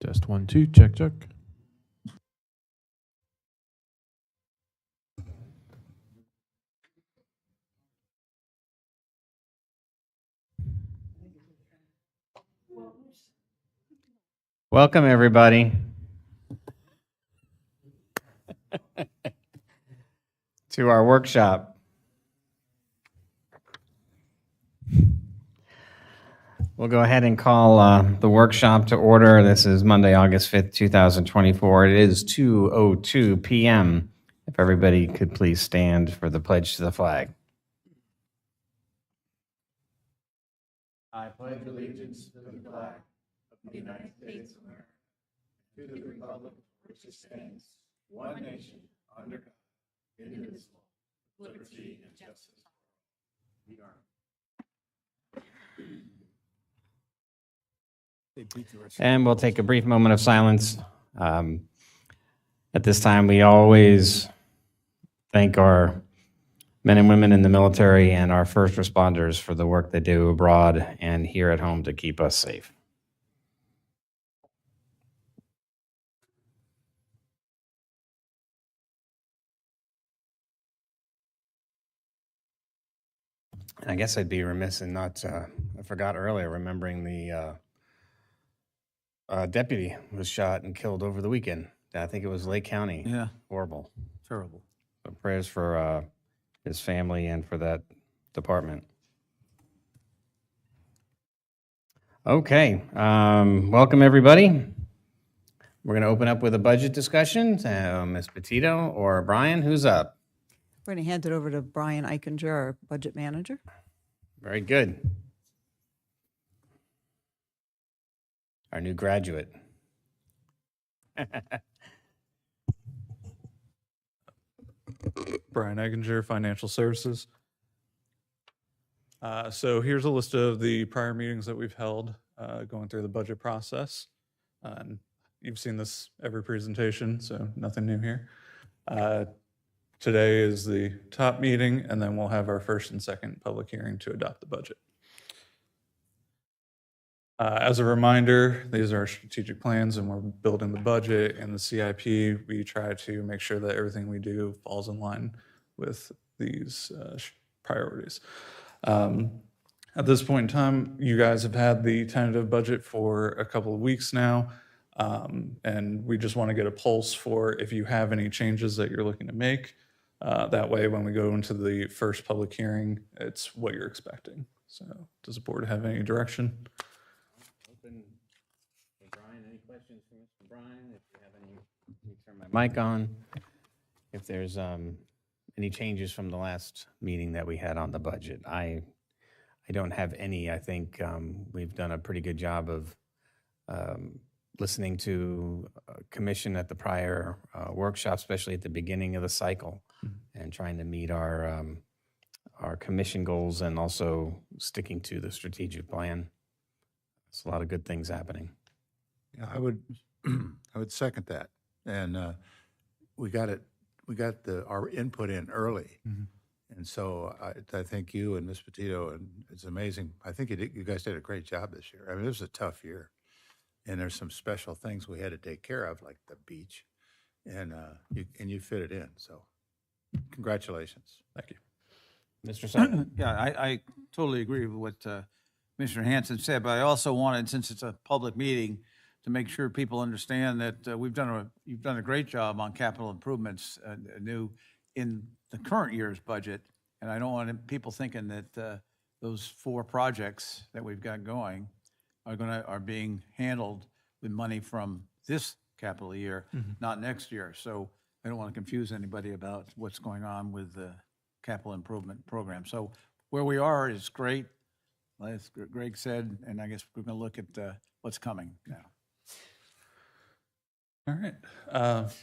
Test 1, 2, check, check. Welcome, everybody, to our workshop. We'll go ahead and call the workshop to order. This is Monday, August 5th, 2024. It is 2:02 p.m. If everybody could please stand for the pledge to the flag. I pledge allegiance to the flag of the United States of America, to the republic which stands one nation under God, indivisible, with liberty and justice. And we'll take a brief moment of silence. At this time, we always thank our men and women in the military and our first responders for the work they do abroad and here at home to keep us safe. And I guess I'd be remiss in not, I forgot earlier, remembering the deputy was shot and killed over the weekend. I think it was Lake County. Yeah. Horrible. Terrible. So prayers for his family and for that department. Okay. Welcome, everybody. We're going to open up with a budget discussion. Ms. Petito or Brian, who's up? We're going to hand it over to Brian Eichinger, our budget manager. Very good. Our new graduate. Brian Egginger, Financial Services. So here's a list of the prior meetings that we've held going through the budget process. And you've seen this every presentation, so nothing new here. Today is the top meeting, and then we'll have our first and second public hearing to adopt the budget. As a reminder, these are our strategic plans, and we're building the budget and the CIP. We try to make sure that everything we do falls in line with these priorities. At this point in time, you guys have had the tentative budget for a couple of weeks now, and we just want to get a pulse for if you have any changes that you're looking to make. That way, when we go into the first public hearing, it's what you're expecting. So does the board have any direction? Open for Brian. Any questions for Mr. Brian? If you have any, let me turn my mic on. If there's any changes from the last meeting that we had on the budget, I don't have any. I think we've done a pretty good job of listening to commission at the prior workshop, especially at the beginning of the cycle, and trying to meet our commission goals and also sticking to the strategic plan. There's a lot of good things happening. Yeah, I would second that. And we got our input in early. And so I thank you and Ms. Petito, and it's amazing. I think you guys did a great job this year. I mean, it was a tough year. And there's some special things we had to take care of, like the beach, and you fit it in. So, congratulations. Thank you. Mr. Sutton? Yeah, I totally agree with what Commissioner Hanson said, but I also wanted, since it's a public meeting, to make sure people understand that you've done a great job on capital improvements new in the current year's budget, and I don't want people thinking that those 4 projects that we've got going are being handled with money from this capital year, not next year. So I don't want to confuse anybody about what's going on with the capital improvement program. So where we are is great, as Greg said, and I guess we're going to look at what's coming now. All right.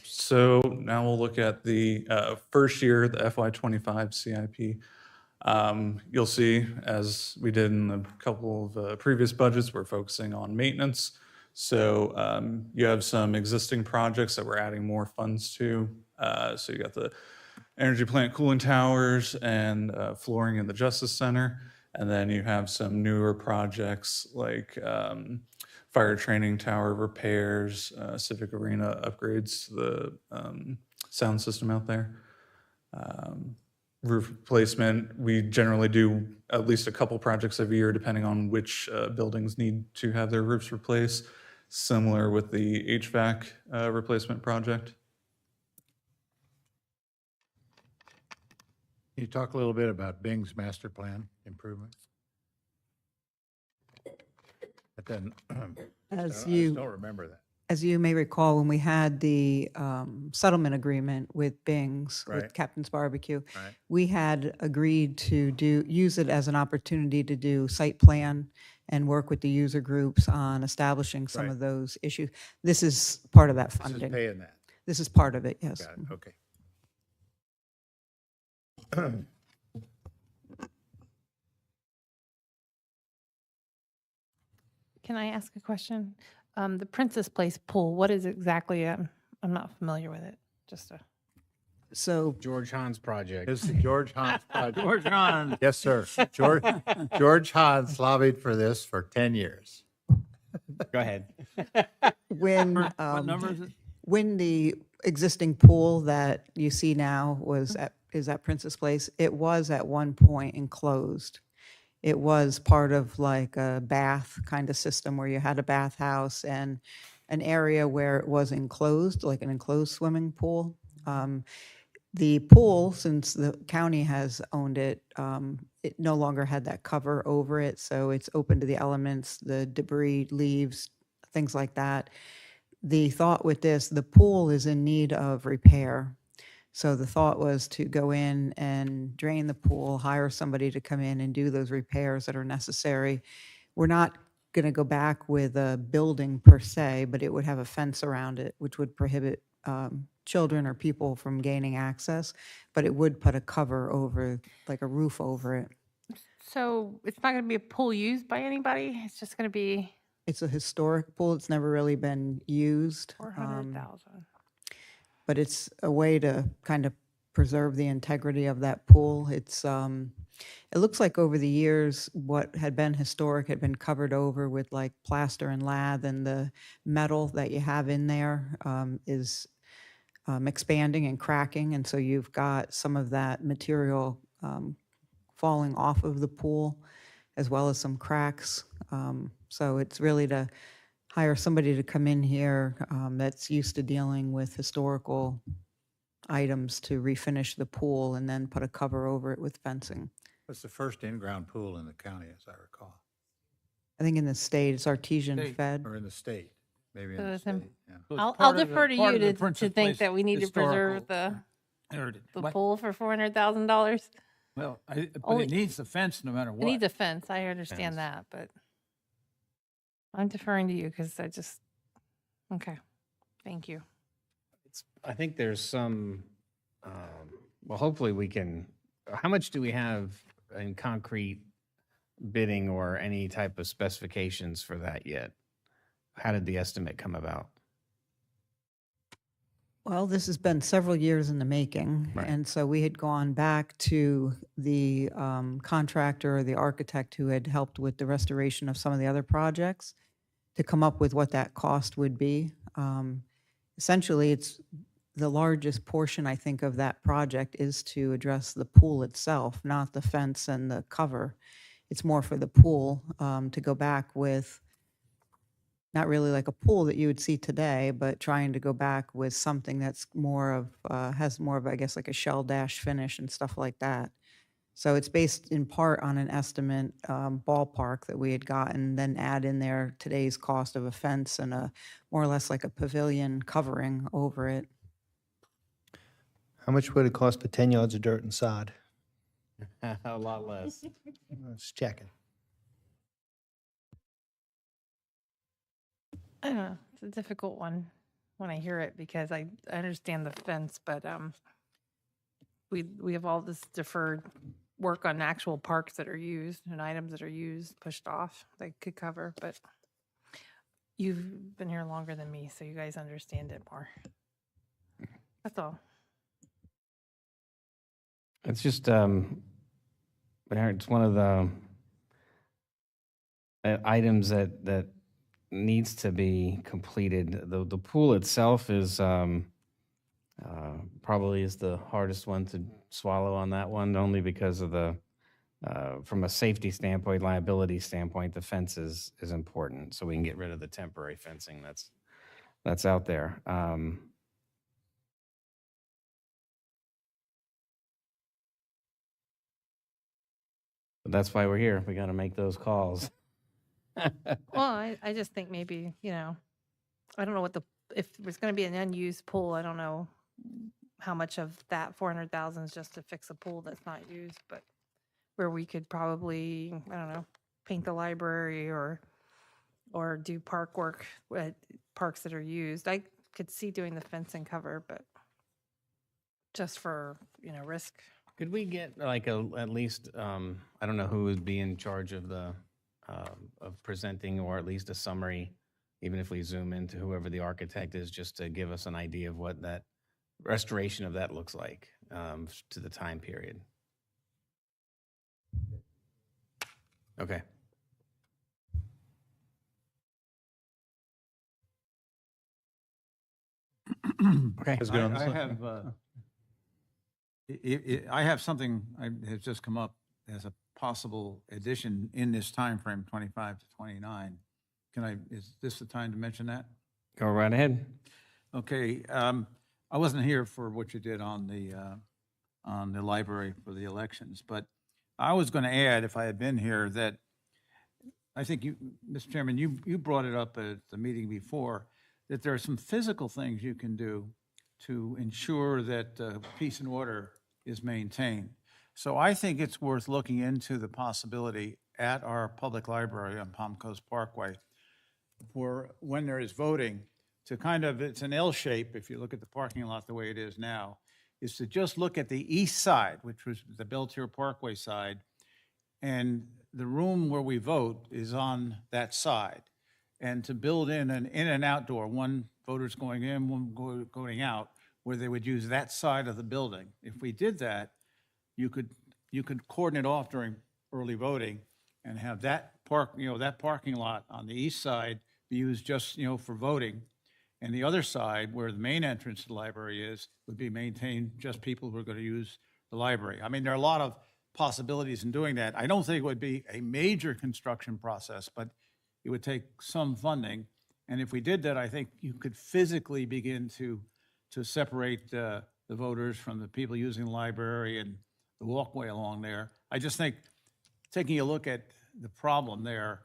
So now we'll look at the first year, the FY25 CIP. You'll see, as we did in a couple of previous budgets, we're focusing on maintenance. So you have some existing projects that we're adding more funds to. So you got the energy plant cooling towers and flooring in the Justice Center. And then you have some newer projects like fire training tower repairs, civic arena upgrades to the sound system out there. Roof replacement, we generally do at least a couple projects every year, depending on which buildings need to have their roofs replaced. Similar with the HVAC replacement project. Can you talk a little bit about Bing's master plan improvements? But then, I As just you, don't remember that. as you may recall, when we had the settlement agreement with Bing's, Right. with Captain's Barbecue, Right. we had agreed to use it as an opportunity to do site plan and work with the user groups on establishing some Right. of those issues. This is part of that This is funding. paying that. This is part of it, yes. Got it, okay. Can I ask a question? The Princess Place pool, what is exactly, I'm not familiar with it, just a. So George Hahn's project. It's the George Hans project. George Hahn, Yes, sir. George Hans lobbied for this for 10 years. Go ahead. when, what number is it? when the existing pool that you see now is at Princess Place, it was at one point enclosed. It was part of like a bath kind of system where you had a bathhouse and an area where it was enclosed, like an enclosed swimming pool. The pool, since the county has owned it, it no longer had that cover over it, so it's open to the elements, the debris, leaves, things like that. The thought with this, the pool is in need of repair. So the thought was to go in and drain the pool, hire somebody to come in and do those repairs that are necessary. We're not going to go back with a building per se, but it would have a fence around it, which would prohibit children or people from gaining access, but it would put a cover over, like a roof over it. So it's not going to be a pool used by anybody? It's just going to be It's a historic pool. It's never really been used. 400,000? But it's a way to kind of preserve the integrity of that pool. It's, it looks like over the years, what had been historic had been covered over with like plaster and lath, and the metal that you have in there is expanding and cracking, and so you've got some of that material falling off of the pool, as well as some cracks. So it's really to hire somebody to come in here that's used to dealing with historical items to refinish the pool and then put a cover over it with fencing. It's the first in-ground pool in the county, as I recall, I think in the state, it's artesian State. fed. or in the state, maybe in So the it's in- state, yeah. So it's I'll part of the- defer to part you of the to Princess think Place that we need to preserve historical the heritage. the What? pool for $400,000. Well, but Only- it needs the fence no matter It needs what. a fence, I understand Fence. that, but I'm deferring to you because I just, okay, thank you. I think there's some, well, hopefully we can, how much do we have in concrete bidding or any type of specifications for that yet? How did the estimate come about? Well, this has been several years in the making. Right. And so we had gone back to the contractor or the architect who had helped with the restoration of some of the other projects to come up with what that cost would be. Essentially, it's the largest portion, I think, of that project is to address the pool itself, not the fence and the cover. It's more for the pool to go back with not really like a pool that you would see today, but trying to go back with something that's more of, has more of, I guess, like a shell dash finish and stuff like that. So it's based in part on an estimate ballpark that we had gotten, then add in there today's cost of a fence and a more or less like a pavilion covering over it. How much would it cost for 10 yards of dirt and sod? A lot less. Just checking. I don't know, it's a difficult one when I hear it because I understand the fence, but we have all this deferred work on actual parks that are used and items that are used, pushed off, they could cover, but you've been here longer than me, so you guys understand it more. That's all. It's just, it's one of the items that needs to be completed. The pool itself is probably is the hardest one to swallow on that one, only because of the from a safety standpoint, liability standpoint, the fence is important, so we can get rid of the temporary fencing that's out there. But that's why we're here. We got to make those calls. Well, I just think maybe, I don't know if there's going to be an unused pool, I don't know how much of that 400,000 is just to fix a pool that's not used, but where we could probably, I don't know, paint the library or do park work at parks that are used. I could see doing the fence and cover, but just for, risk. Could we get like at least, I don't know who would be in charge of of presenting, or at least a summary, even if we zoom into whoever the architect is, just to give us an idea of what that restoration of that looks like to the time period. Okay. Okay. Let's go on this I one. have, I have something has just come up as a possible addition in this time frame, 25 to 29. Is this the time to mention that? Go right ahead. Okay, I wasn't here for what you did on the library for the elections, but I was going to add, if I had been here, that I think you, Mr. Chairman, you brought it up at the meeting before, that there are some physical things you can do to ensure that peace and order is maintained. So I think it's worth looking into the possibility at our public library on Palm Coast Parkway, for when there is voting, to kind of, it's an L shape, if you look at the parking lot the way it is now, is to just look at the east side, which was the Beltier Parkway side, and the room where we vote is on that side. And to build in an in and out door, one voter's going in, one going out, where they would use that side of the building. If we did that, you could cordon it off during early voting and have that that parking lot on the east side be used just, for voting. And the other side, where the main entrance to the library is, would be maintained just people who are going to use the library. I mean, there are a lot of possibilities in doing that. I don't think it would be a major construction process, but it would take some funding. And if we did that, I think you could physically begin to separate the voters from the people using the library and the walkway along there. I just think taking a look at the problem there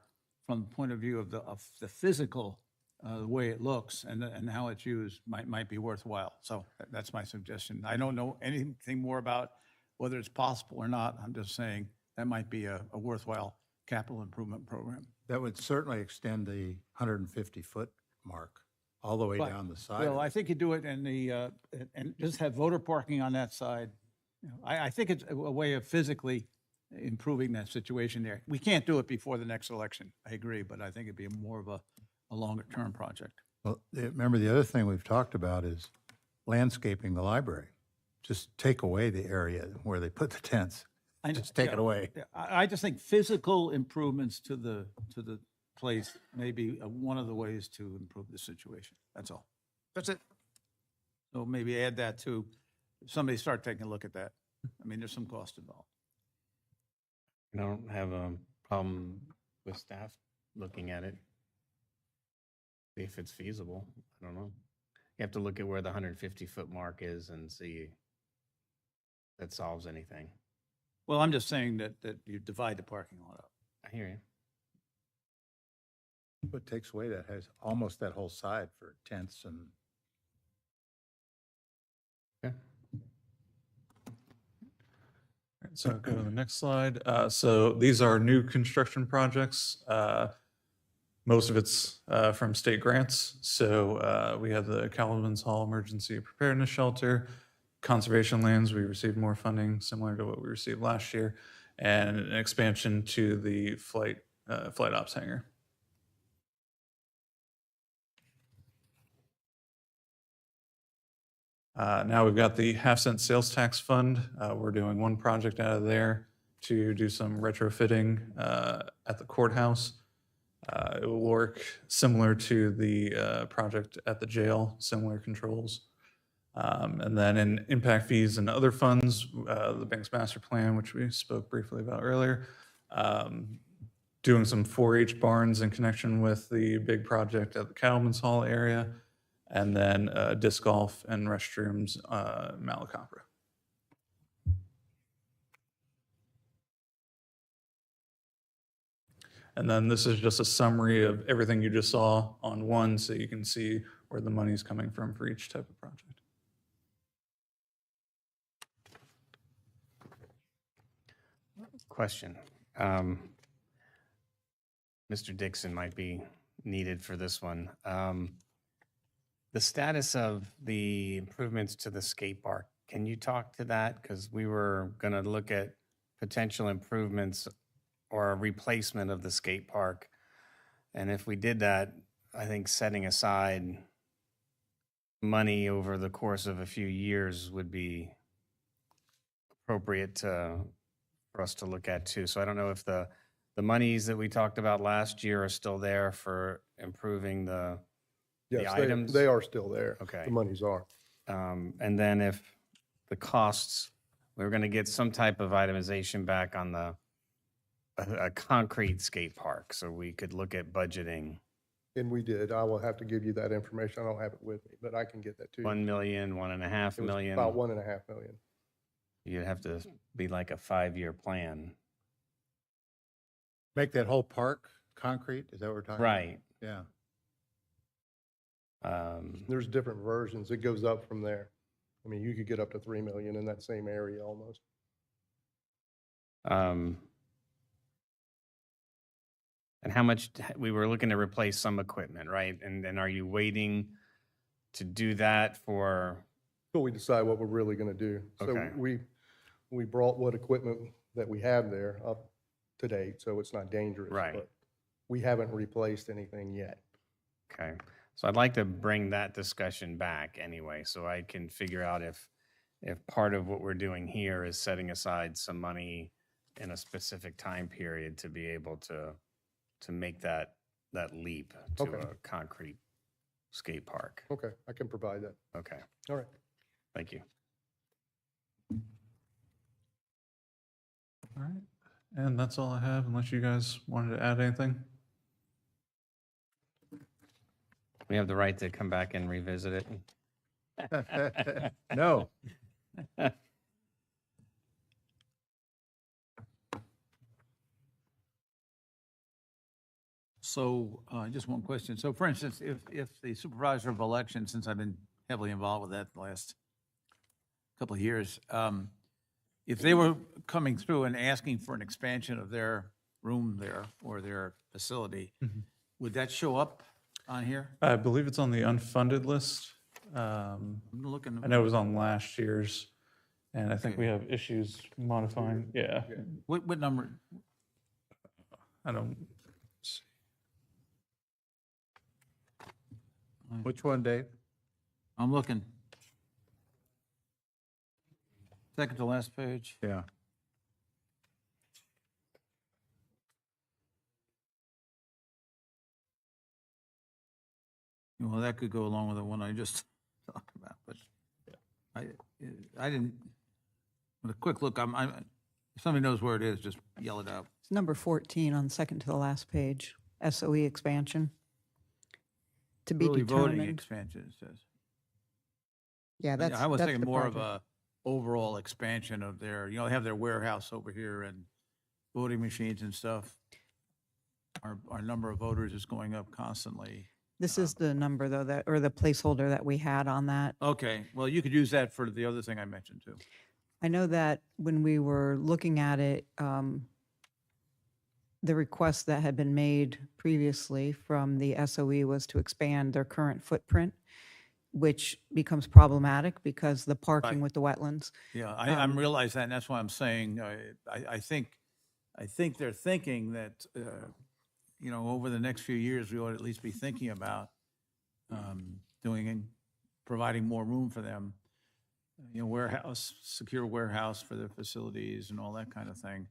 from the point of view of the physical, the way it looks and how it's used might be worthwhile. So that's my suggestion. I don't know anything more about whether it's possible or not. I'm just saying that might be a worthwhile capital improvement program. That would certainly extend the 150-foot mark all the way But, down the side. Well, I think you do it in the, and just have voter parking on that side. I think it's a way of physically improving that situation there. We can't do it before the next election, I agree, but I think it'd be more of a longer-term project. Well, remember, the other thing we've talked about is landscaping the library. Just take away the area where they put the tents. Just take it away. Yeah, I just think physical improvements to the place may be one of the ways to improve the situation. That's all. That's it. So maybe add that too. Somebody start taking a look at that. I mean, there's some cost involved. I don't have a problem with staff looking at it. See if it's feasible. I don't know. You have to look at where the 150-foot mark is and see if that solves anything. Well, I'm just saying that you divide the parking lot up. I hear you. What takes away that has almost that whole side for tents and. Okay. So go to the next slide. So these are new construction projects. Most of it's from state grants. So we have the Calvin's Hall Emergency Preparedness Shelter, conservation lands. We received more funding similar to what we received last year, and an expansion to the flight ops hangar. Now we've got the half-cent sales tax fund. We're doing one project out of there to do some retrofitting at the courthouse. It will work similar to the project at the jail, similar controls. And then in impact fees and other funds, the bank's master plan, which we spoke briefly about earlier, doing some 4-H barns in connection with the big project at the Cattleman's Hall area, and then disc golf and restrooms, Malacopter. And then this is just a summary of everything you just saw on one, so you can see where the money's coming from for each type of project. Question. Mr. Dixon might be needed for this one. The status of the improvements to the skate park, can you talk to that? Because we were going to look at potential improvements or a replacement of the skate park. And if we did that, I think setting aside money over the course of a few years would be appropriate for us to look at too. So I don't know if the monies that we talked about last year are still there for improving the Yes, items? they are still there. Okay. The monies are. And then if the costs, we were going to get some type of itemization back on a concrete skate park, so we could look at budgeting And we did. I will have to give you that information. I don't have it with me, but I can get that to you. 1 million, 1.5 It was million. about 1.5 million. You'd have to be like a 5-year plan. Make that whole park concrete? Is that what we're talking about? Right. Yeah. There's different versions. It goes up from there. I mean, you could get up to 3 million in that same area almost. And how much, we were looking to replace some equipment, right? And then are you waiting to do that for, Till we decide what we're really going to do. So Okay. we brought what equipment that we have there up to date, so it's not dangerous. Right. But we haven't replaced anything yet. okay. So I'd like to bring that discussion back anyway, so I can figure out if part of what we're doing here is setting aside some money in a specific time period to be able to make that leap to Okay. a concrete skate park. Okay, I can provide that. Okay, All right. thank you. All right. And that's all I have, unless you guys wanted to add anything. We have the right to come back and revisit it. No. So, just one question. So for instance, if the supervisor of elections, since I've been heavily involved with that the last couple of years, if they were coming through and asking for an expansion of their room there or their facility, would that show up on here? I believe it's on the unfunded list. I'm looking. I know it was on last year's, and I think we have issues modifying, yeah. What number? I don't, Which one, Dave? I'm looking. Second to last page. Yeah. Well, that could go along with the one I just talked about, but I didn't, with a quick look, if somebody knows where it is, just yell it out. It's number 14 on the second to the last page, SOE expansion. To be Early voting determined. expansion, it says. Yeah, that's, I was that's thinking the more of project. a overall expansion of their, they have their warehouse over here and voting machines and stuff. Our number of voters is going up constantly. This is the number though, that, or the placeholder that we had on that. Okay, well, you could use that for the other thing I mentioned too. I know that when we were looking at it, the request that had been made previously from the SOE was to expand their current footprint, which becomes problematic because the parking Right. with the wetlands. Yeah, I'm realize that, and that's why I'm saying, I think they're thinking that, over the next few years, we ought to at least be thinking about providing more room for them. Warehouse, secure warehouse for their facilities and all that kind of thing.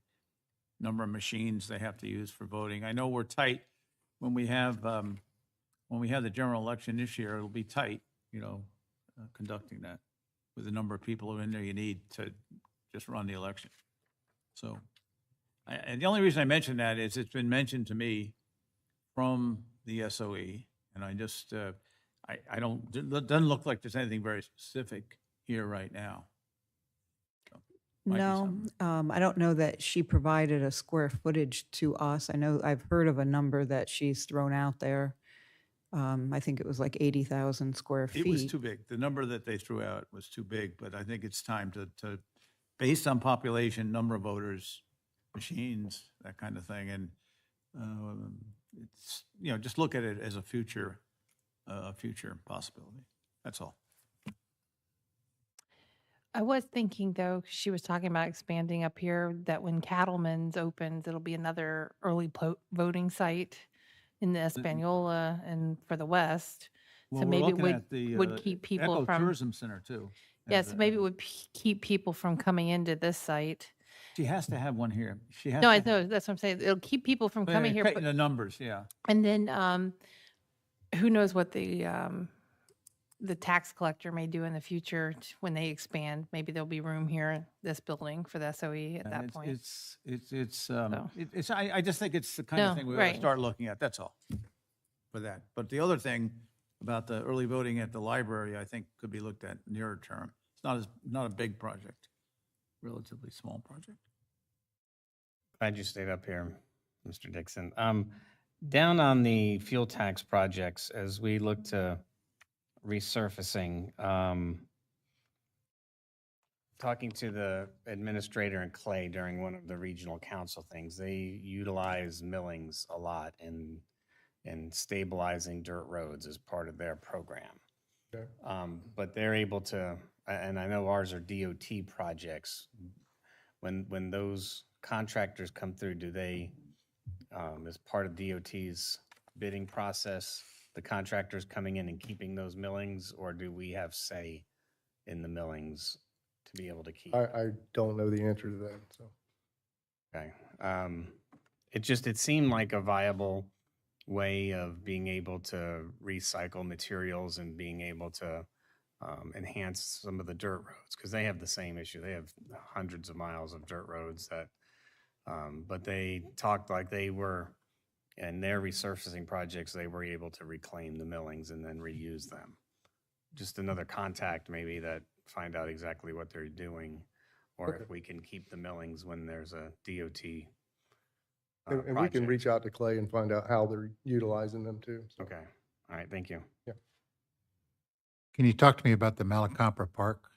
Number of machines they have to use for voting. I know we're tight when we have the general election this year, it'll be tight, conducting that with the number of people in there you need to just run the election. So, and the only reason I mention that is it's been mentioned to me from the SOE, and I just, I don't, it doesn't look like there's anything very specific here right now. So, might be No, something. I don't know that she provided a square footage to us. I know I've heard of a number that she's thrown out there. I think it was like 80,000 square feet. It was too big. The number that they threw out was too big, but I think it's time to based on population, number of voters, machines, that kind of thing. And it's, just look at it as a future possibility. That's all. I was thinking though, 'cause she was talking about expanding up here, that when Cattleman's opens, it'll be another early voting site in the Espanola and for the West. Well, So we're maybe it looking at the would keep people from, Ecotourism Center too. yeah, as so a- maybe it would keep people from coming into this site. She has to have one here. She has No, to I know, that's what I'm saying. It'll keep people from coming here. The numbers, yeah. And then, who knows what the tax collector may do in the future when they expand. Maybe there'll be room here in this building for the SOE at And that point. I just think it's the kind of No, thing we ought to right. start looking at, that's all, for that. But the other thing about the early voting at the library, I think could be looked at nearer term. It's not a big project, relatively small project. Glad you stayed up here, Mr. Dixon. Down on the fuel tax projects, as we look to resurfacing, talking to the administrator in Clay during one of the regional council things, they utilize millings a lot in stabilizing dirt roads as part of their program. Okay. But they're able to, and I know ours are DOT projects. When those contractors come through, do they, as part of DOT's bidding process, the contractors coming in and keeping those millings, or do we have say in the millings to be able to keep? I don't know the answer to that, so. Okay. It seemed like a viable way of being able to recycle materials and being able to enhance some of the dirt roads, because they have the same issue. They have hundreds of miles of dirt roads that, but they talked like they were, in their resurfacing projects, they were able to reclaim the millings and then reuse them. Just another contact maybe that find out exactly what they're doing, or if we can keep the millings when there's a DOT And we can project. reach out to Clay and find out how they're utilizing them too. so. Okay, all right, thank you. Can you talk to me about the Malacompra Park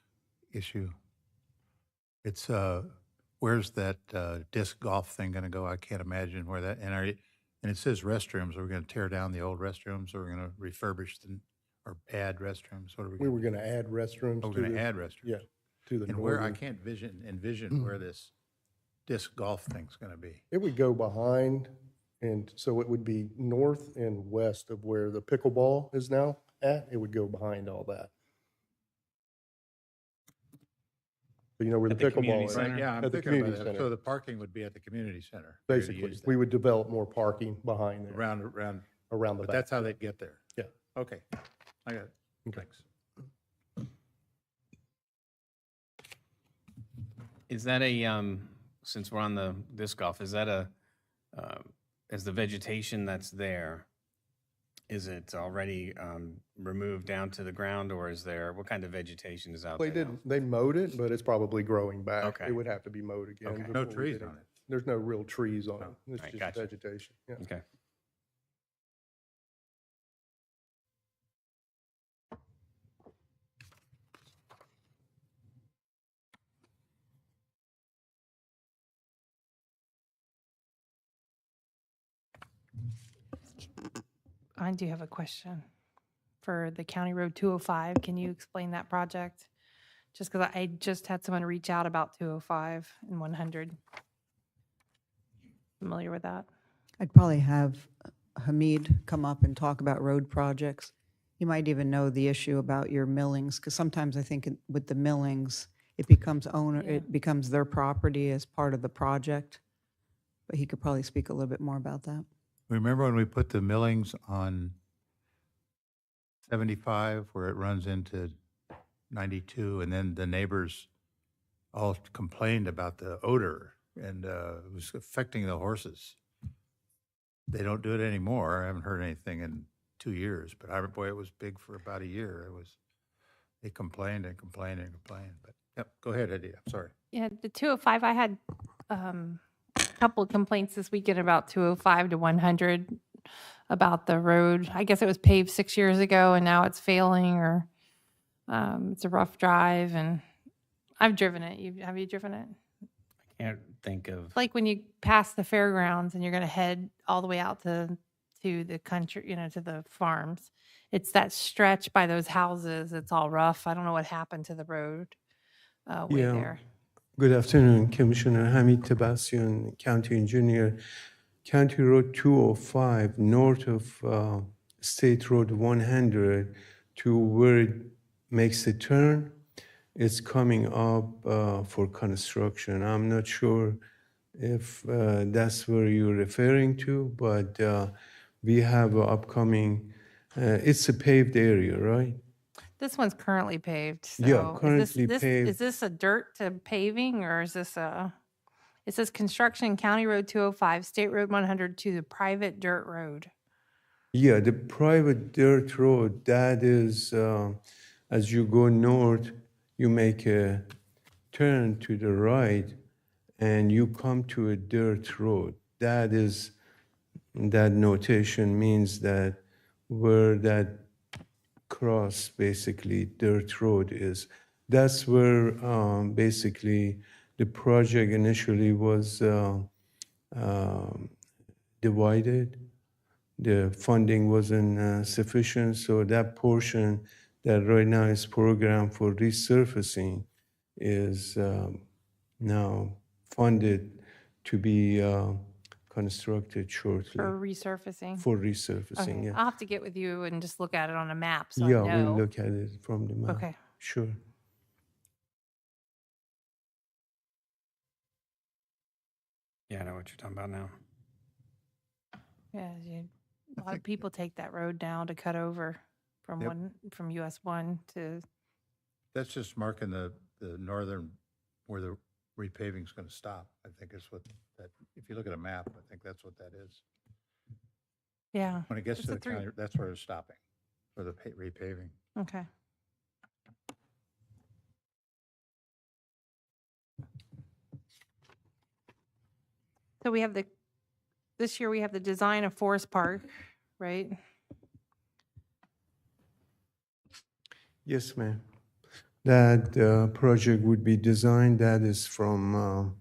issue? It's, where's that disc golf thing going to go? I can't imagine where that, and it says restrooms. Are we going to tear down the old restrooms, or are we going to refurbish them or add restrooms? What are we We going were gonna add restrooms to? We're to going to the, add restrooms. yeah, to the And where, I northern. can't envision where this disc golf thing's going to be. It would go behind, and so it would be north and west of where the pickleball is now at. It would go behind all that. So you know where the At the community pickleball is? center? Right, yeah, I'm At the thinking about community that. center. So the parking would be at the community center. for you to Basically, use we that. would develop more parking behind there, Around, around the but back. that's how they'd get there. Yeah. Okay, I got it. Okay. Thanks. Is that since we're on the disc golf, is that is the vegetation that's there, is it already removed down to the ground, or is there, what kind of vegetation is out They there now? didn't, they mowed it, but it's probably growing back. Okay. It would have to be mowed again. Okay. No before we trees did on it. There's no real trees on it. Oh, It's alright, just gotcha. vegetation, yeah. Okay. I do have a question for the County Road 205. Can you explain that project? Just because I just had someone reach out about 205 and 100. Familiar with that? I'd probably have Hamid come up and talk about road projects. He might even know the issue about your millings, because sometimes I think with the millings, it becomes Yeah. it becomes their property as part of the project. But he could probably speak a little bit more about that. Remember when we put the millings on 75 where it runs into 92, and then the neighbors all complained about the odor, and it was affecting the horses. They don't do it anymore. I haven't heard anything in 2 years, but boy, it was big for about a year. They complained and complained and complained, but, yep, go ahead, Eddie, I'm sorry. Yeah, the 205, I had a couple of complaints this weekend about 205 to 100 about the road. I guess it was paved 6 years ago and now it's failing, or it's a rough drive, and I've driven it. Have you driven it? I can't think of, It's like when you pass the fairgrounds and you're going to head all the way out to the country, to the farms. It's that stretch by those houses. It's all rough. I don't know what happened to the road way Yeah. there. Good afternoon, Commissioner Hamid Tabassian, County Engineer. County Road 205, north of State Road 100 to where it makes a turn, it's coming up for construction. I'm not sure if that's where you're referring to, but we have a upcoming, it's a paved area, right? This one's currently paved. So Yeah, is currently paved. Is this a dirt to paving, or is this it says construction County Road 205, State Road 100 to the private dirt road. Yeah, the private dirt road, that is, as you go north, you make a turn to the right and you come to a dirt road. That notation means that where that cross, basically, dirt road is. That's where basically the project initially was divided. The funding wasn't sufficient, so that portion that right now is programmed for resurfacing is now funded to be constructed shortly For resurfacing? for resurfacing. Okay, Yeah, I'll have to get with you and just look at it on a map so yeah, I know. we'll look at it from the map. Okay. Sure. yeah, I know what you're talking about now. Yeah, a lot of people take that road now to cut over from Yep. from US 1 to, That's just marking the northern, where the repaving's going to stop, I think is what that, if you look at a map, I think that's what that is. yeah, When it gets It's to a the three- county, that's where it's stopping, for the repaving. okay. So we have this year we have the design of Forest Park, right? Yes, ma'am. That project would be designed, that is from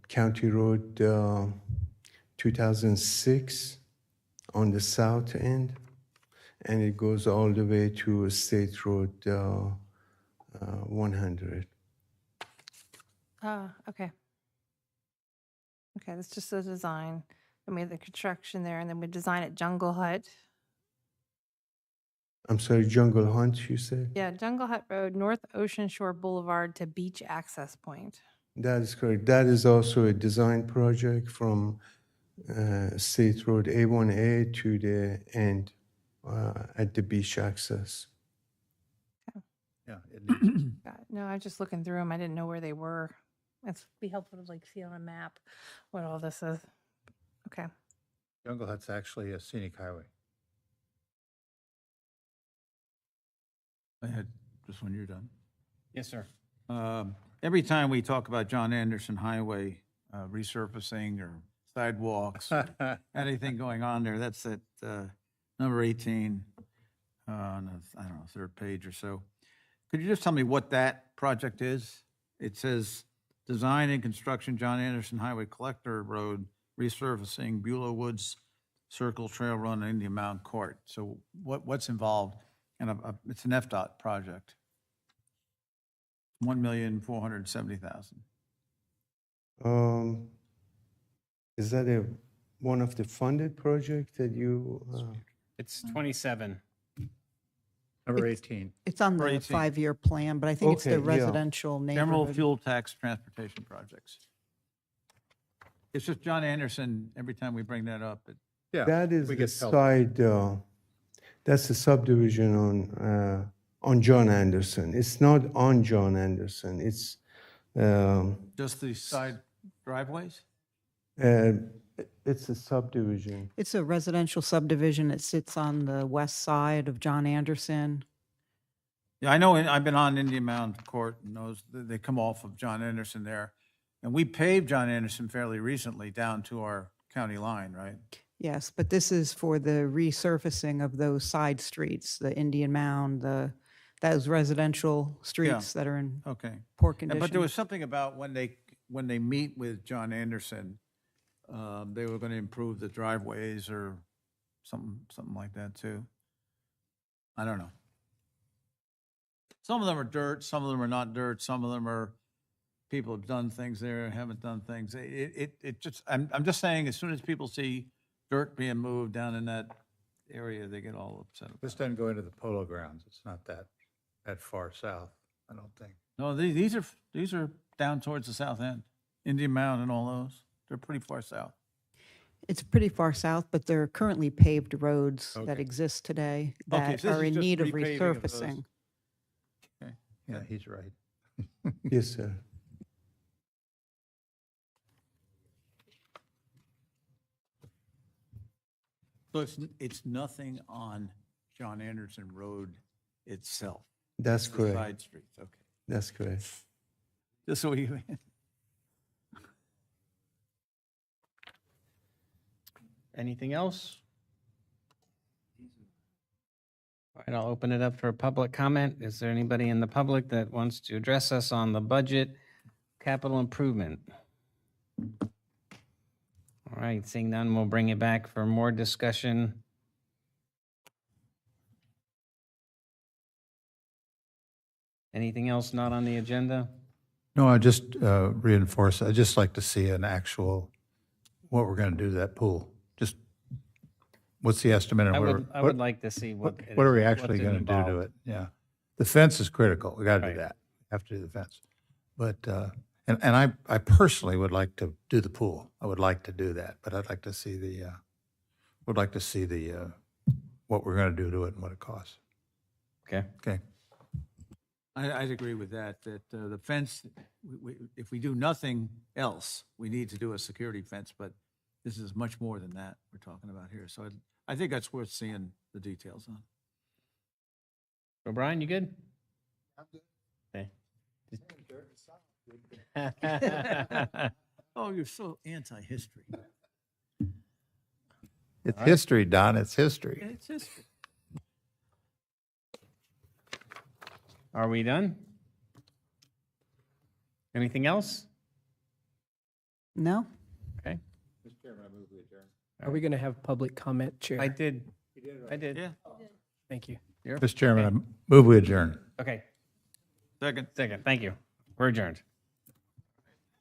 County Road 2006 on the south end, and it goes all the way to State Road 100. Okay. Okay, that's just the design. Then we have the construction there, and then we design at Jungle Hut. I'm sorry, Jungle Hunt, you said? Yeah, Jungle Hut Road, North Ocean Shore Boulevard to Beach Access Point. That is correct. That is also a design project from State Road A1A to the end at the beach access. Yeah, it needs, No, I was just looking through them. I didn't know where they were. It's be helpful to like see on a map what all this is. Okay. Jungle Hut's actually a scenic highway. I had, just when you're done. Yes, sir. Every time we talk about John Anderson Highway resurfacing or sidewalks, anything going on there, that's at number 18 on the, I don't know, third page or so. Could you just tell me what that project is? It says design and construction John Anderson Highway Collector Road resurfacing Beulah Woods Circle Trail Run and Indian Mountain Court. So what's involved? And it's an FDOT project. $1,470,000. Is that one of the funded projects that you? It's 27. Number 18. It's on Or the 18. five-year plan, but I think it's the Okay, yeah. residential General neighborhood. fuel tax transportation projects. It's just John Anderson, every time we bring that up, Yeah. That is we the get help. side, that's the subdivision on John Anderson. It's not on John Anderson. It's, just the side driveways? uh, it's a subdivision. It's a residential subdivision. It sits on the west side of John Anderson. Yeah, I know, I've been on Indian Mound Court, and they come off of John Anderson there. And we paved John Anderson fairly recently down to our county line, right? Yes, but this is for the resurfacing of those side streets, the Indian Mound, those residential streets that are in Okay. poor And- condition. But there was something about when they meet with John Anderson, they were going to improve the driveways or something like that too. I don't know. Some of them are dirt, some of them are not dirt, some of them are, people have done things there, haven't done things. It just, I'm just saying, as soon as people see dirt being moved down in that area, they get all upset. about This it. doesn't go into the polo grounds. It's not that far south, I don't think. No, these are down towards the south end, Indian Mound and all those. They're pretty far south. It's pretty far south, but there are currently paved roads that Okay. exist today Okay, that so this are is in just need of repaving of those. resurfacing. Yeah, he's right. Yes, sir. So it's nothing on John Anderson Road itself? That's the correct. Side streets, okay. That's correct. Just so you, Anything else? All right, I'll open it up for public comment. Is there anybody in the public that wants to address us on the budget capital improvement? All right, seeing none, we'll bring it back for more discussion. Anything else not on the agenda? No, I just reinforce, I'd just like to see an actual, what we're going to do to that pool. Just, what's the estimate? and I would like to see what. it What are is- we what's actually going to do to involved. it? Yeah. The fence is critical. We got to Right. do that. Have to do the fence. But, and I personally would like to do the pool. I would like to do that, but I'd like to see what we're going to do to it and what it costs. Okay. Okay. I'd agree with that, the fence, if we do nothing else, we need to do a security fence, but this is much more than that we're talking about here. So I think that's worth seeing the details on. O'Brien, you good? I'm good. Okay. Oh, you're so anti-history. It's history, Don. It's history. It's history. Are we done? Anything else? No? Okay. Are we going to have public comment, Chair? I did. I did. Yeah. Thank you. Mr. Chairman, I move we adjourn. Okay. Second. Second. Thank you. We're adjourned.